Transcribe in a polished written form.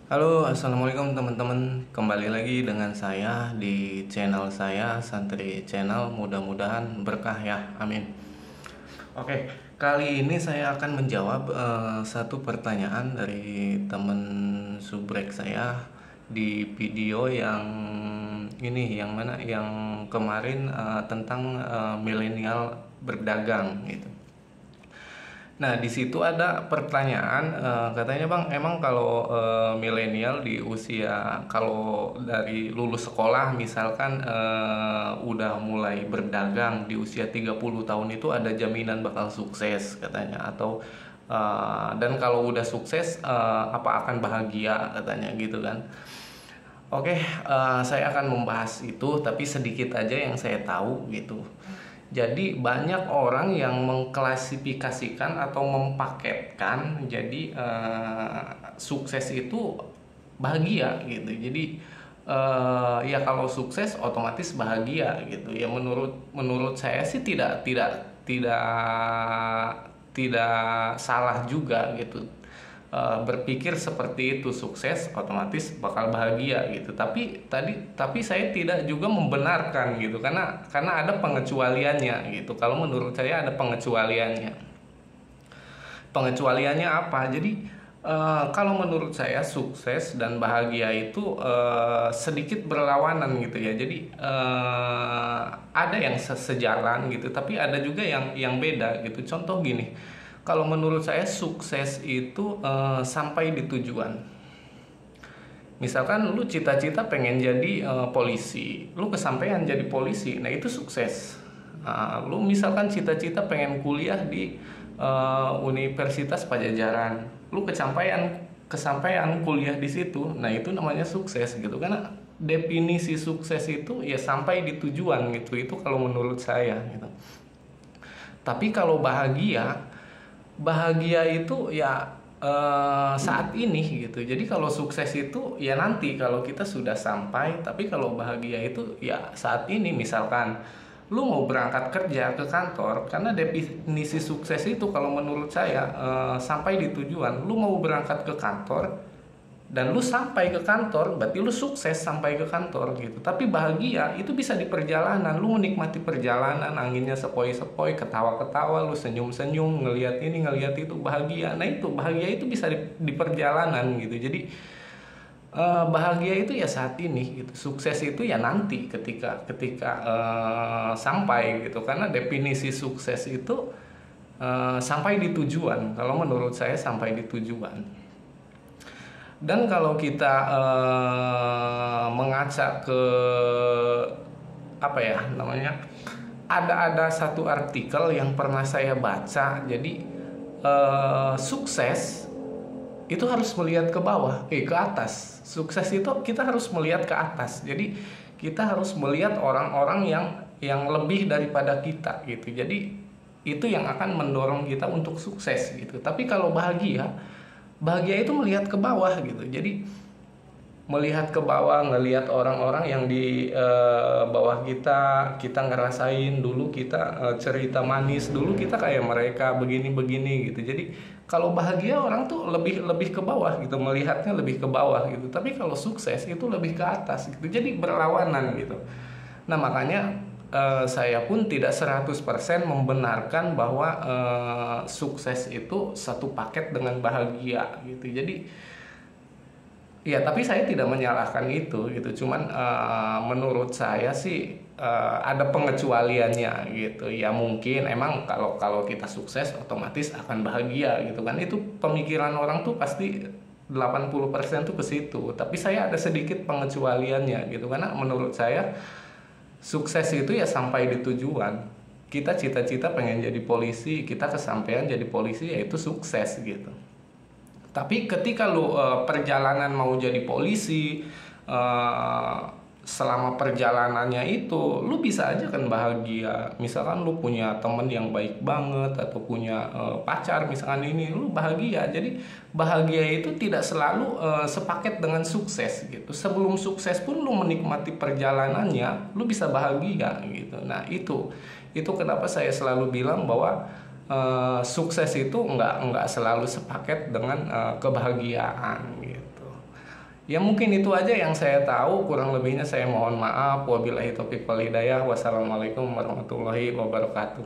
Halo, assalamualaikum teman-teman. Kembali lagi dengan saya di channel saya, Santri Channel. Mudah-mudahan berkah ya, amin. Oke, kali ini saya akan menjawab satu pertanyaan dari teman subrek saya di video yang ini, yang mana yang kemarin tentang milenial berdagang gitu. Nah, di situ ada pertanyaan, katanya Bang, emang kalau milenial di usia kalau dari lulus sekolah misalkan udah mulai berdagang di usia 30 tahun itu ada jaminan bakal sukses katanya, atau dan kalau udah sukses apa akan bahagia katanya gitu kan. Oke, saya akan membahas itu, tapi sedikit aja yang saya tahu gitu. Jadi banyak orang yang mengklasifikasikan atau mempaketkan jadi sukses itu bahagia gitu. Jadi ya kalau sukses otomatis bahagia gitu. Ya menurut saya sih tidak tidak salah juga gitu. Berpikir seperti itu, sukses otomatis bakal bahagia gitu, tapi saya tidak juga membenarkan gitu, karena ada pengecualiannya gitu. Kalau menurut saya ada pengecualiannya apa? Jadi kalau menurut saya sukses dan bahagia itu sedikit berlawanan gitu ya. Jadi ada yang sejalan gitu, tapi ada juga yang beda gitu. Contoh gini, kalau menurut saya sukses itu sampai di tujuan. Misalkan lu cita-cita pengen jadi polisi, lu kesampaian jadi polisi, nah itu sukses. Lu misalkan cita-cita pengen kuliah di Universitas Pajajaran, lu kesampaian kuliah di situ, nah itu namanya sukses gitu. Karena definisi sukses itu ya sampai di tujuan gitu. Itu kalau menurut saya gitu. Tapi kalau bahagia itu ya saat ini gitu. Jadi kalau sukses itu ya nanti kalau kita sudah sampai, tapi kalau bahagia itu ya saat ini. Misalkan lu mau berangkat kerja ke kantor, karena definisi sukses itu kalau menurut saya sampai di tujuan. Lu mau berangkat ke kantor dan lu sampai ke kantor, berarti lu sukses sampai ke kantor gitu. Tapi bahagia itu bisa di perjalanan, lu menikmati perjalanan, anginnya sepoi-sepoi, ketawa-ketawa, lu senyum-senyum, ngelihat ini ngelihat itu, bahagia. Nah itu bahagia itu bisa di perjalanan gitu. Jadi bahagia itu ya saat ini gitu. Sukses itu ya nanti ketika ketika sampai gitu. Karena definisi sukses itu sampai di tujuan. Kalau menurut saya sampai di tujuan. Dan kalau kita mengaca ke apa ya namanya, ada satu artikel yang pernah saya baca. Jadi sukses itu harus melihat ke bawah, ke atas. Sukses itu kita harus melihat ke atas. Jadi kita harus melihat orang-orang yang lebih daripada kita gitu. Jadi itu yang akan mendorong kita untuk sukses gitu. Tapi kalau bahagia itu melihat ke bawah gitu. Jadi melihat ke bawah, ngelihat orang-orang yang di bawah kita ngerasain dulu, kita cerita manis dulu, kita kayak mereka begini-begini gitu. Jadi kalau bahagia orang tuh lebih lebih ke bawah gitu, melihatnya lebih ke bawah gitu. Tapi kalau sukses itu lebih ke atas gitu. Jadi berlawanan gitu. Nah, makanya saya pun tidak 100% membenarkan bahwa sukses itu satu paket dengan bahagia gitu. Jadi ya, tapi saya tidak menyalahkan itu gitu. Cuman menurut saya sih ada pengecualiannya gitu. Ya mungkin emang kalau kalau kita sukses otomatis akan bahagia gitu kan. Itu pemikiran orang tuh pasti 80% tuh ke situ. Tapi saya ada sedikit pengecualiannya gitu. Karena menurut saya sukses itu ya sampai di tujuan. Kita cita-cita pengen jadi polisi, kita kesampaian jadi polisi, ya itu sukses gitu. Tapi ketika lu perjalanan mau jadi polisi, uh, selama perjalanannya itu lu bisa aja kan bahagia. Misalkan lu punya temen yang baik banget, atau punya pacar misalkan, ini lu bahagia. Jadi bahagia itu tidak selalu sepaket dengan sukses gitu. Sebelum sukses pun lu menikmati perjalanannya, lu bisa bahagia gitu. Nah itu kenapa saya selalu bilang bahwa sukses itu nggak selalu sepaket dengan kebahagiaan gitu. Ya mungkin itu aja yang saya tahu, kurang lebihnya saya mohon maaf. Wabillahi taufiq wal hidayah. Wassalamualaikum warahmatullahi wabarakatuh.